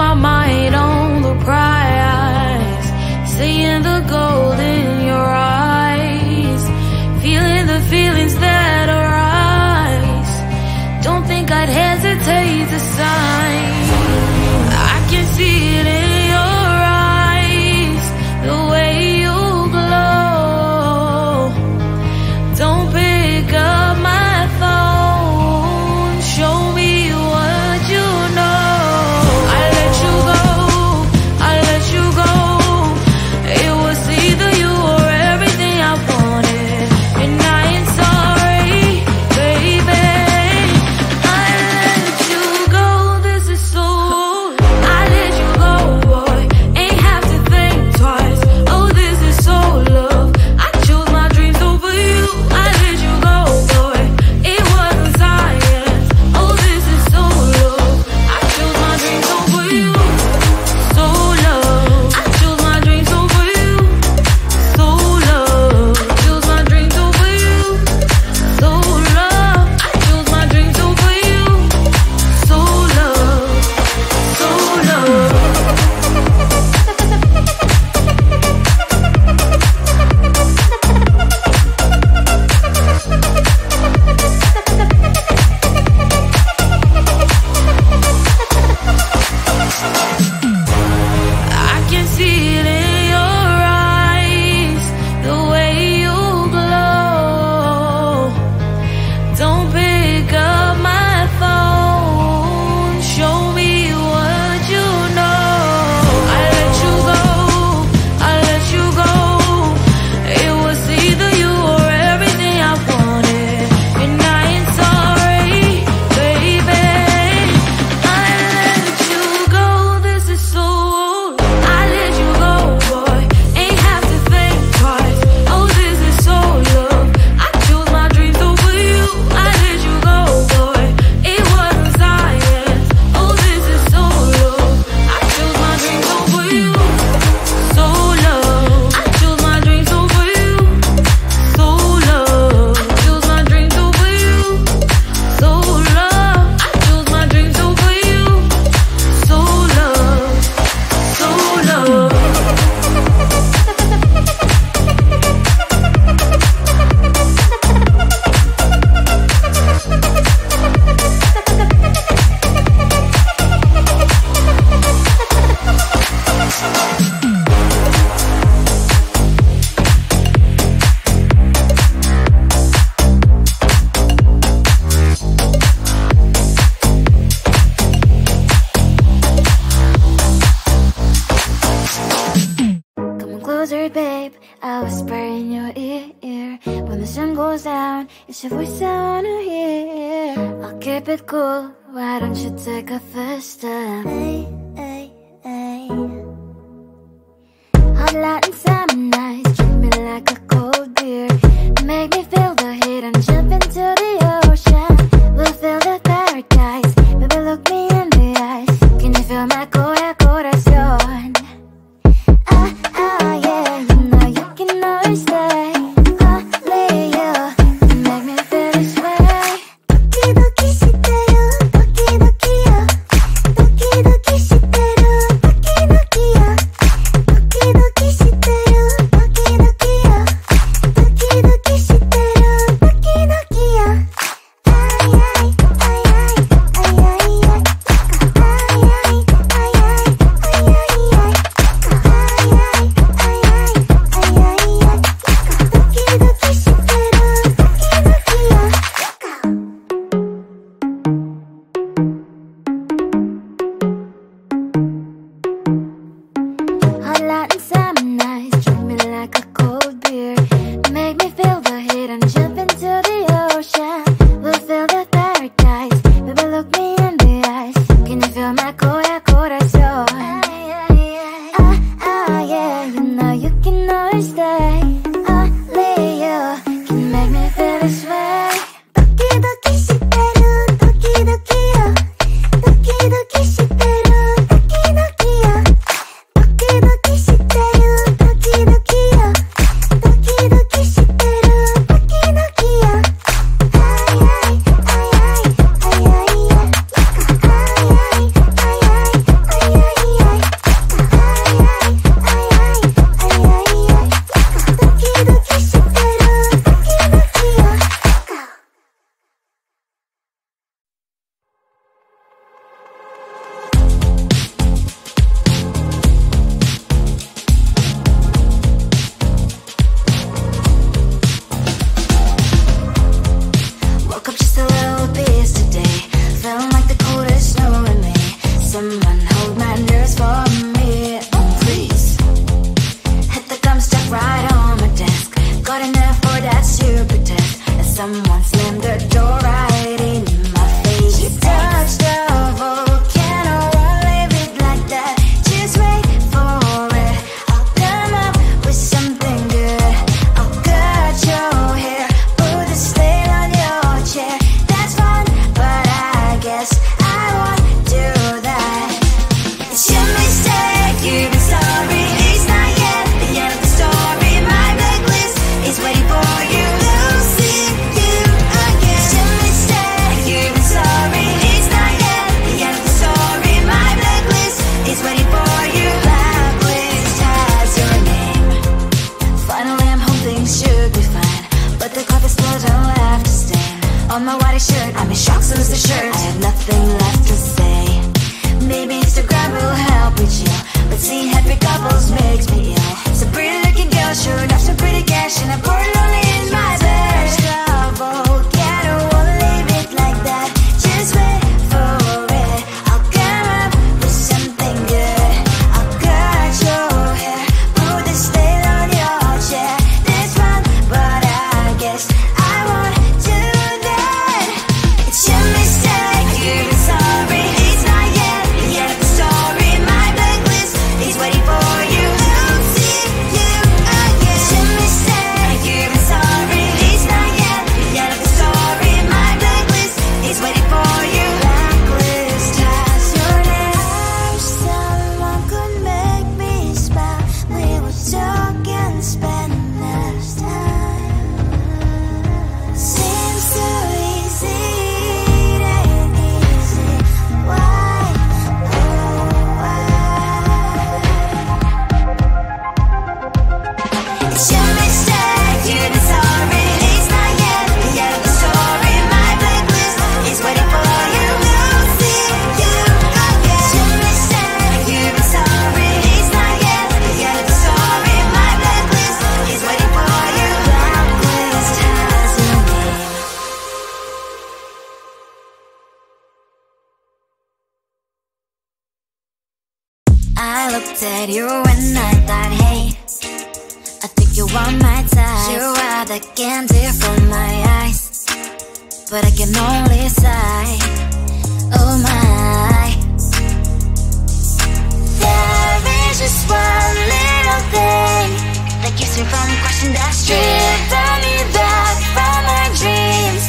my mind on the prize, seeing the gold in your eyes, feeling the feelings that arise. Don't think I'd hesitate to sign. I can see it in your eyes, the way you glow. Don't pick up my phone, show me what you know. I let you go, I let you go. It was either you or everything I wanted, and I ain't sorry, baby. I let you go, this is so. I let you go, boy, ain't have to think twice. Oh, this is so love. I chose my dreams over you. I let you go, boy, it wasn't science. Oh, this is so love. I chose my dreams over you. So love. I chose my dreams over you. So love. I chose my dreams over you. So love. I chose my dreams over you. So love. So love. I can see it in your eyes, the way you glow. Don't pick up my phone, show me what you know. I let you go, I let you go. It was either you or everything I wanted, and I ain't sorry, baby. I let you go, this is so. I let you go, boy, ain't have to think twice. Oh, this is so love. I chose my dreams over you. I let you go, boy, it wasn't science. Oh, this is so love. I chose my dreams over you. So love. I chose my dreams over you. So love. I chose my dreams over you. So love. I chose my dreams over you. So love. So love. Come closer, babe, I'll whisper in your ear. When the sun goes down, it's your voice I wanna hear. I'll keep it cool, why don't you take a first step? Hey, hey, hey. Hot light and summer nights, treat me like a cold beer. Make me feel the heat and jump into the ocean. We'll feel the paradise, baby, look me in the eyes. Can you feel my corazón? Yeah, you know you can always stay. Only you can make me feel this way. Doki doki shiteru, doki doki yo. Doki doki shiteru, doki doki yo. Doki doki shiteru, doki doki yo. Doki doki shiteru, doki doki yo. Ay ay ay ay ay ay ay. Ay ay ay ay ay ay ay. Hot light and summer nights, treat me like a cold beer. Make me feel the heat and jump into the ocean. We'll feel the paradise, baby, look me in the eyes. Can you feel my corazón? Yeah, you know you can always stay. Only you can make me feel this way. Doki doki shiteru, doki doki yo. Doki doki shiteru, doki doki yo. Doki doki shiteru, doki doki yo. Doki doki shiteru, doki doki yo. Ay ay ay ay ay ay ay. Ay ay ay ay ay ay. me shocked, lose the shirt. I have nothing left to say. Maybe Instagram will help with you, but seeing happy couples makes me ill. It's a pretty looking girl, sure enough, some pretty cash, and I pour it only in my bed. Trouble, yeah, I don't wanna leave it like that. Just wait for it. I'll come up with something good. I'll cut your hair, put the stain on your chair. This one, but I guess I won't do that. It's your mistake, you're sorry. It's not yet the end of the story. My blacklist is waiting for you. I'll see you again. It's your mistake, you're sorry. It's not yet the end of the story. My blacklist is waiting for you. Blacklist has your name. I wish someone could make me smile. We would talk and spend less time. Seems so easy, it ain't easy. Why? Oh, why? It's your mistake, you're sorry. It's not yet the end of the story. My blacklist is waiting for you. I'll see you again. It's your mistake, you're sorry. It's not yet the end of the story. My blacklist is waiting for you. Blacklist has your name. I looked at you and I thought, hey, I think you are my type. You are the candy from my eyes, but I can only sigh. Oh my. There is just one little thing that keeps me from crossing that street. Driven me back from my dreams.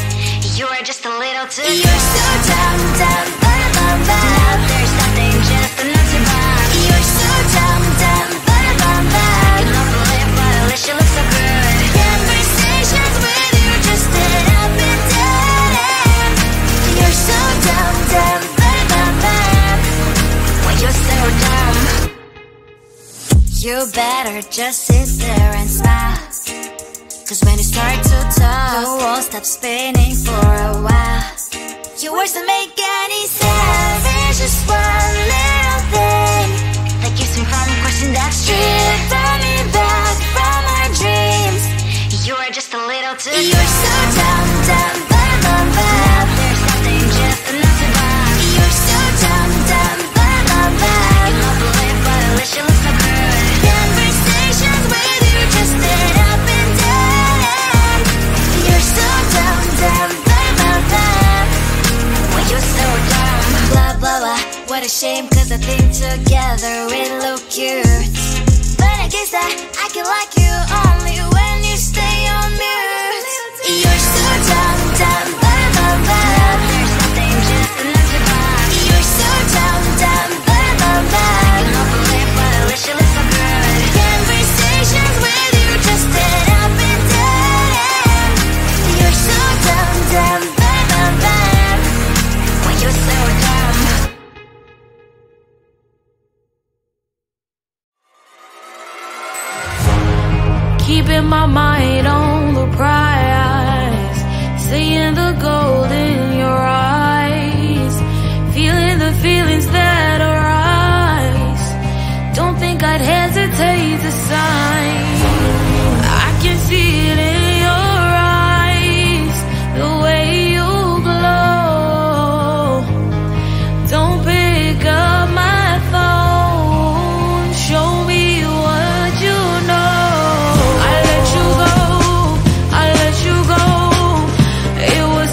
You are just a little too good. You're so dumb, dumb, but now there's nothing, just enough to buy. You're so dumb, dumb, but you love to live, but at least you look so good. Conversations with you just end up in dead end. You're so dumb, dumb, but when you're so dumb, you better just sit there and smile. Cause when you start to talk, the world stops spinning for a while. Your words don't make any sense. There's just one little thing that keeps me from crossing that street. Driven me back from our dreams. You are just a little too good. You're so dumb, dumb, but now there's nothing, just enough to buy. You're so dumb, dumb, but you love to live, but at least you look so good. Conversations with you just end up in dead end. You're so dumb, dumb, but when you're so dumb. Blah, blah, blah, what a shame, cause I think together we look cute. But I guess that I can like you only when you stay on mute. You're so dumb, dumb, but there's nothing, just enough to buy. You're so dumb, dumb, but you love to live, but at least you look so good. Conversations with you just end up in dead end. You're so dumb, dumb, but when you're so dumb. Keeping my mind on the prize, seeing the gold in your eyes, feeling the feelings that arise. Don't think I'd hesitate to sign. I can see it in your eyes, the way you glow. Don't pick up my phone, show me what you know. I let you go, it was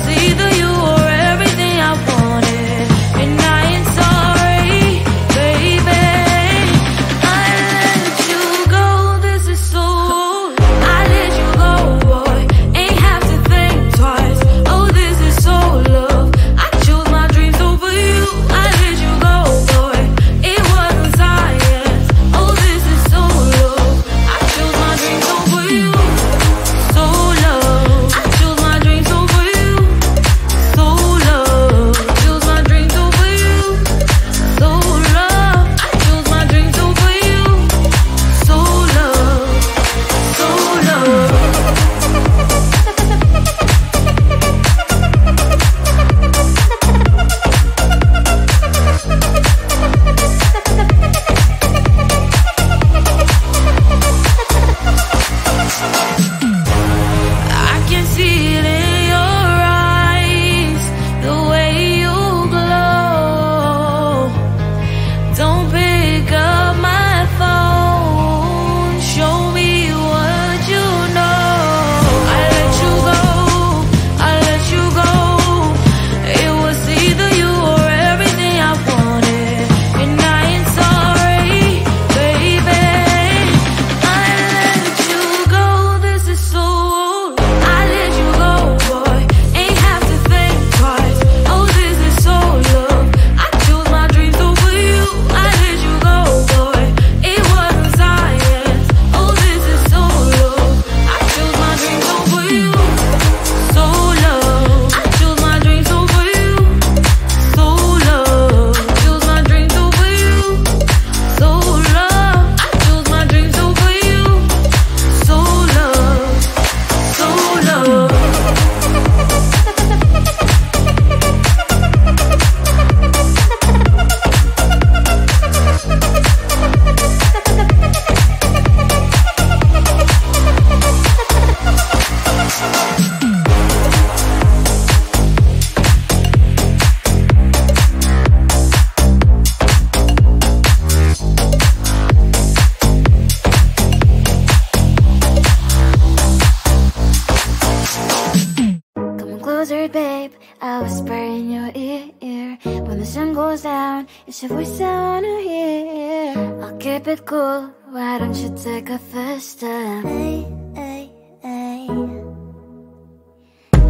I whisper in your ear. When the sun goes down, it's your voice I wanna hear. I'll keep it cool, why don't you take a first step? Hey, hey, hey.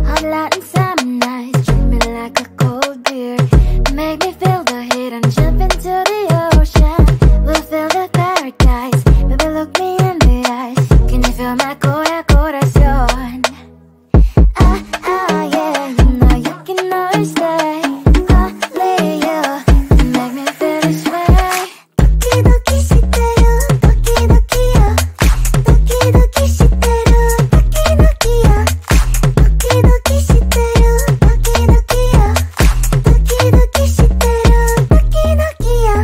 Hot light and summer nights, treat me like a cold beer. Make me feel the heat and jump into the ocean. We'll feel the paradise, baby look me in the eyes. Can you feel my corazón? Yeah, you know you can always stay. Only you can make me feel this way. Doki doki shiteru, doki doki yo. Doki doki shiteru, doki doki yo. Doki doki shiteru, doki doki yo. Doki doki shiteru, doki doki yo.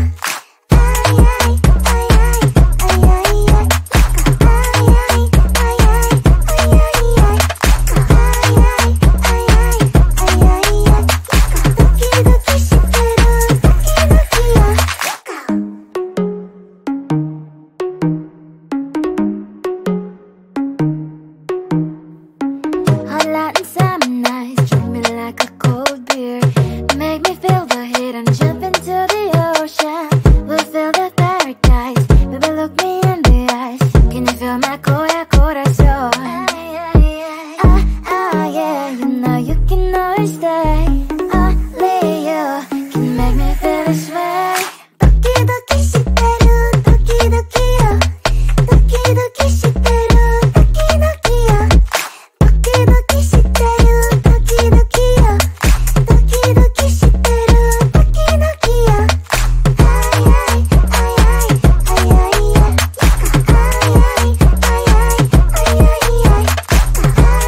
Ay ay ay ay ay ay ay. Ay ay ay ay ay ay ay. Hot light and summer nights, treat me like a cold beer. Make me feel the heat and jump into the ocean. We'll feel the paradise, baby look me in the eyes. Can you feel my corazón? Yeah, you know you can always stay. Only you can make me feel this way. Doki doki shiteru, doki doki yo. Doki doki shiteru, doki doki yo. Doki doki shiteru, doki doki yo. Doki doki shiteru, doki doki yo. Ay ay ay ay ay ay ay. Ay ay ay ay ay ay ay.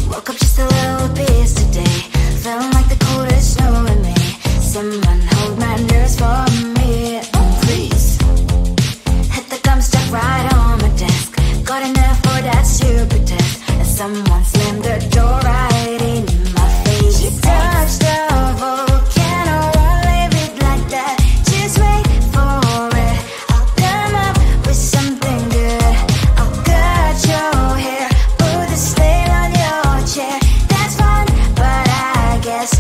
Woke up just a little pissed today. Feeling like the coldest snow in me. Someone hold my nerves for me, please. Hit the gum stuck right on my desk. Got enough for that stupid test. And someone slammed the door right in my face. She touched the volcano, won't leave it like that. Just wait for it. I'll come up with something good. I'll cut your hair, put a slate on your chair. That's fun, but I guess